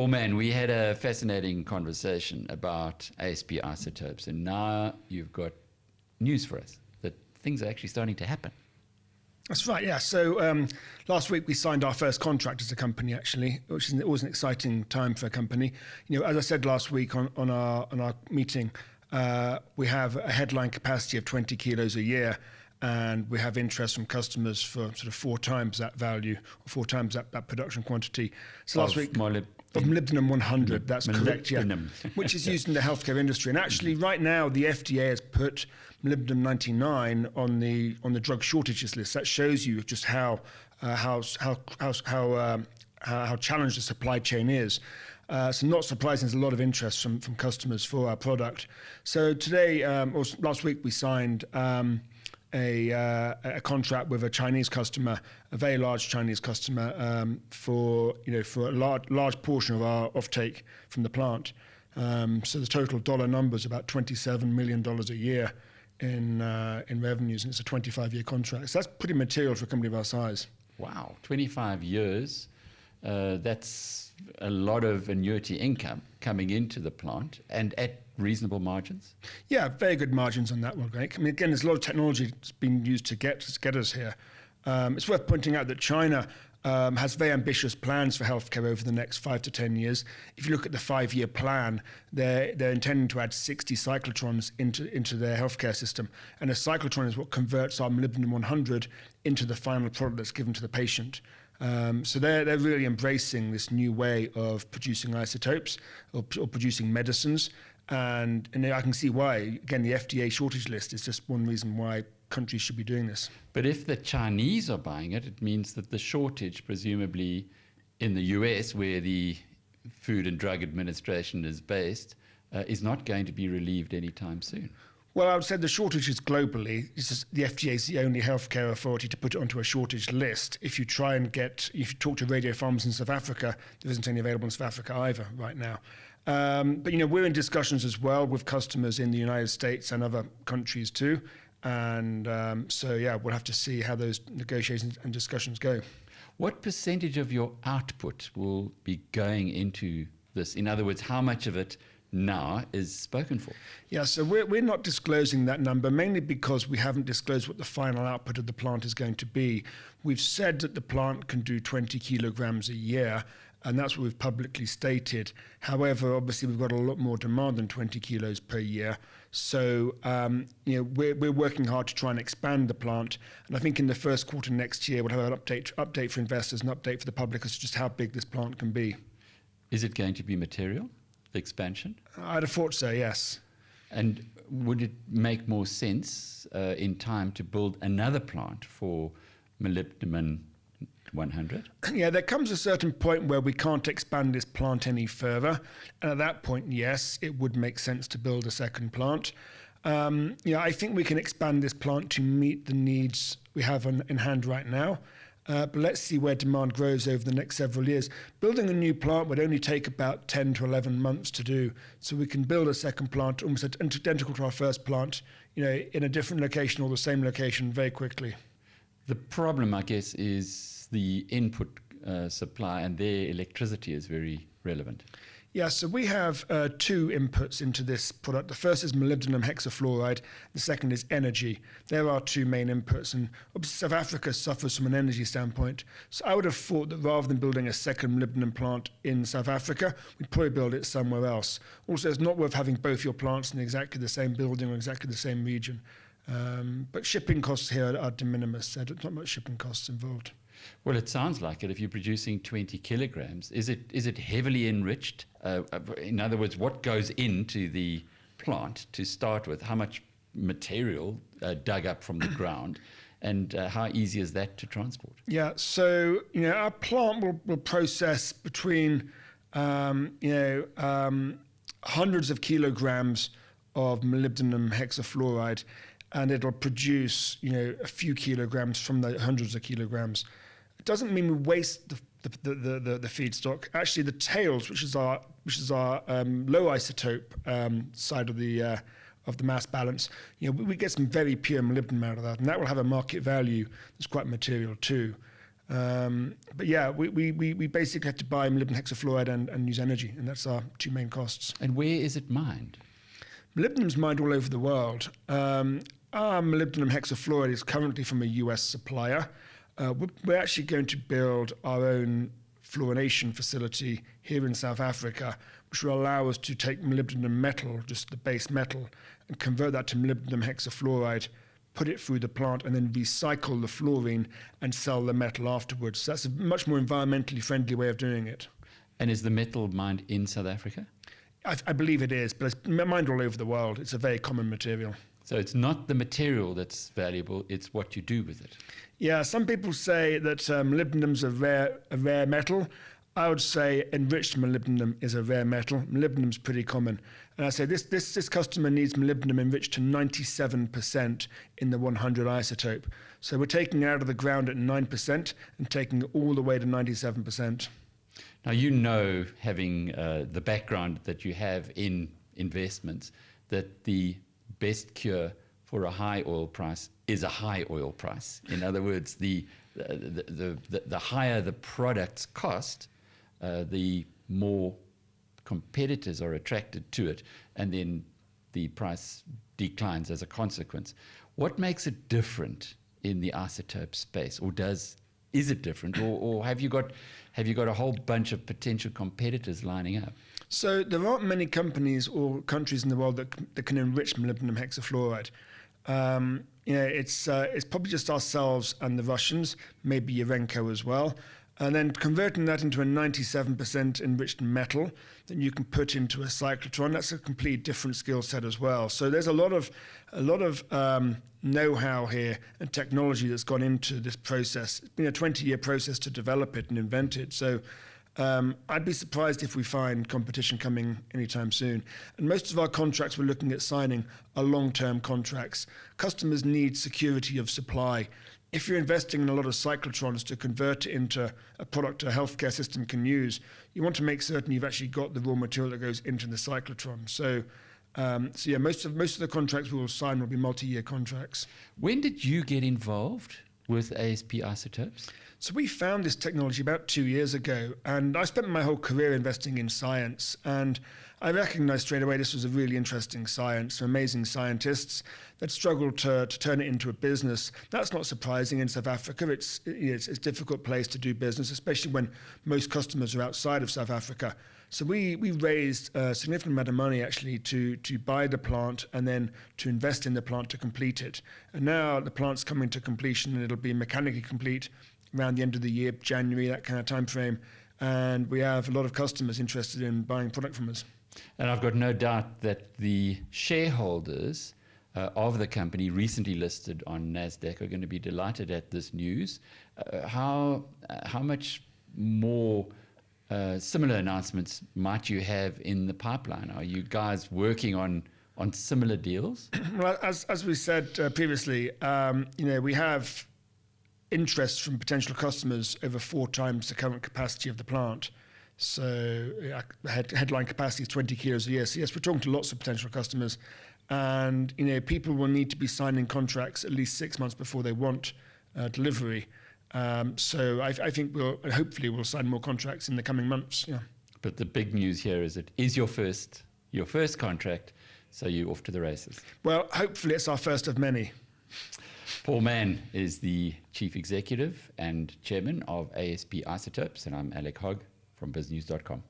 Paul Mann, we had a fascinating conversation about ASP Isotopes, and now you've got news for us that things are actually starting to happen. That's right, yeah. So last week we signed our first contract as a company, actually, which is always an exciting time for a company. You know, as I said last week on our meeting, we have a headline capacity of 20 kilos a year, and we have interest from customers for sort of 4 times that value, or 4 times that production quantity. So last week, of molybdenum 100, that's correct, yeah, which is used in the healthcare industry. And actually, right now, the FDA has put molybdenum 99 on the drug shortages list. That shows you just how challenged the supply chain is. So not surprising, there's a lot of interest from customers for our product. So today, or last week, we signed a contract with a Chinese customer, a very large Chinese customer, for a large portion of our offtake from the plant. So the total dollar number is about $27 million a year in revenues, and it's a 25-year contract. So that's pretty material for a company of our size. Wow, 25 years. That's a lot of annuity income coming into the plant, and at reasonable margins? Yeah, very good margins on that one, Greg. I mean, again, there's a lot of technology that's been used to get us here. It's worth pointing out that China has very ambitious plans for healthcare over the next 5 to 10 years. If you look at the 5-year plan, they're intending to add 60 cyclotrons into their healthcare system. And a cyclotron is what converts our molybdenum 100 into the final product that's given to the patient. So they're really embracing this new way of producing isotopes or producing medicines. And I can see why. Again, the FDA shortage list is just one reason why countries should be doing this. But if the Chinese are buying it, it means that the shortage, presumably in the US, where the Food and Drug Administration is based, is not going to be relieved anytime soon. Well, I would say the shortage is globally. It's just the FDA is the only healthcare authority to put it onto a shortage list. If you if you talk to radiopharmacists in South Africa, there isn't any available in South Africa either right now. But we're in discussions as well with customers in the United States and other countries too. And so, yeah, we'll have to see how those negotiations and discussions go. What percentage of your output will be going into this? In other words, how much of it now is spoken for? Yeah, so we're not disclosing that number, mainly because we haven't disclosed what the final output of the plant is going to be. We've said that the plant can do 20 kilograms a year, and that's what we've publicly stated. However, obviously, we've got a lot more demand than 20 kilos per year. So, we're working hard to try and expand the plant. And I think in the first quarter next year, we'll have an update for investors, an update for the public as to just how big this plant can be. Is it going to be material, the expansion? I'd have thought so, yes. And would it make more sense in time to build another plant for molybdenum 100? Yeah, there comes a certain point where we can't expand this plant any further. And at that point, yes, it would make sense to build a second plant. I think we can expand this plant to meet the needs we have in hand right now. But let's see where demand grows over the next several years. Building a new plant would only take about 10 to 11 months to do. So we can build a second plant, almost identical to our first plant, in a different location or the same location very quickly. The problem, I guess, is the input supply, and their electricity is very relevant. Yeah, so we have 2 inputs into this product. The first is molybdenum hexafluoride. The second is energy. There are 2 main inputs, and obviously South Africa suffers from an energy standpoint. So I would have thought that rather than building a second molybdenum plant in South Africa, we'd probably build it somewhere else. Also, it's not worth having both your plants in exactly the same building or exactly the same region. But shipping costs here are de minimis. There's not much shipping costs involved. Well, it sounds like it. If you're producing 20 kilograms, is it heavily enriched? In other words, what goes into the plant to start with? How much material dug up from the ground, and how easy is that to transport? Yeah, so our plant will process between hundreds of kilograms of molybdenum hexafluoride, and it'll produce a few kilograms from the hundreds of kilograms. It doesn't mean we waste the feedstock. Actually, the tails, which is our low isotope side of the mass balance, we get some very pure molybdenum out of that, and that will have a market value that's quite material too. But yeah, we basically had to buy molybdenum hexafluoride and use energy, and that's our two main costs. And where is it mined? Molybdenum's mined all over the world. Our molybdenum hexafluoride is currently from a US supplier. We're actually going to build our own fluorination facility here in South Africa, which will allow us to take molybdenum metal, just the base metal, and convert that to molybdenum hexafluoride, put it through the plant, and then recycle the fluorine and sell the metal afterwards. So that's a much more environmentally friendly way of doing it. And is the metal mined in South Africa? I believe it is, but it's mined all over the world. It's a very common material. So it's not the material that's valuable, it's what you do with it. Yeah, some people say that molybdenum's a rare metal. I would say enriched molybdenum is a rare metal. Molybdenum's pretty common. And I say this customer needs molybdenum enriched to 97% in the 100 isotope. So we're taking it out of the ground at 9% and taking it all the way to 97%. Now, you know, having the background that you have in investments, that the best cure for a high oil price is a high oil price. In other words, the higher the product's cost, the more competitors are attracted to it, and then the price declines as a consequence. What makes it different in the isotope space, or is it different, or have you got a whole bunch of potential competitors lining up? So there aren't many companies or countries in the world that can enrich molybdenum hexafluoride. It's probably just ourselves and the Russians, maybe Urenco as well. And then converting that into a 97% enriched metal that you can put into a cyclotron, that's a completely different skill set as well. So there's a lot of know-how here and technology that's gone into this process. It's been a 20-year process to develop it and invent it. So I'd be surprised if we find competition coming anytime soon. And most of our contracts we're looking at signing are long-term contracts. Customers need security of supply. If you're investing in a lot of cyclotrons to convert it into a product a healthcare system can use, you want to make certain you've actually got the raw material that goes into the cyclotron. So yeah, most of the contracts we will sign will be multi-year contracts. When did you get involved with ASP Isotopes? So we found this technology about 2 years ago, and I spent my whole career investing in science, and I recognized straight away this was a really interesting science, some amazing scientists that struggled to turn it into a business. That's not surprising in South Africa. It's a difficult place to do business, especially when most customers are outside of South Africa. So we raised a significant amount of money actually to buy the plant and then to invest in the plant to complete it. And now the plant's coming to completion, and it'll be mechanically complete around the end of the year, January, that kind of time frame. And we have a lot of customers interested in buying product from us. And I've got no doubt that the shareholders of the company recently listed on Nasdaq are going to be delighted at this news. How much more similar announcements might you have in the pipeline? Are you guys working on similar deals? Well, as we said previously, we have interest from potential customers over 4 times the current capacity of the plant. So headline capacity is 20 kilos a year. So yes, we're talking to lots of potential customers, and people will need to be signing contracts at least 6 months before they want delivery. So I think hopefully we'll sign more contracts in the coming months. Yeah. But the big news here is it is your first contract, so you're off to the races. Well, hopefully it's our first of many. Paul Mann is the Chief Executive and Chairman of ASP Isotopes, and I'm Alec Hogg from BizNews.com.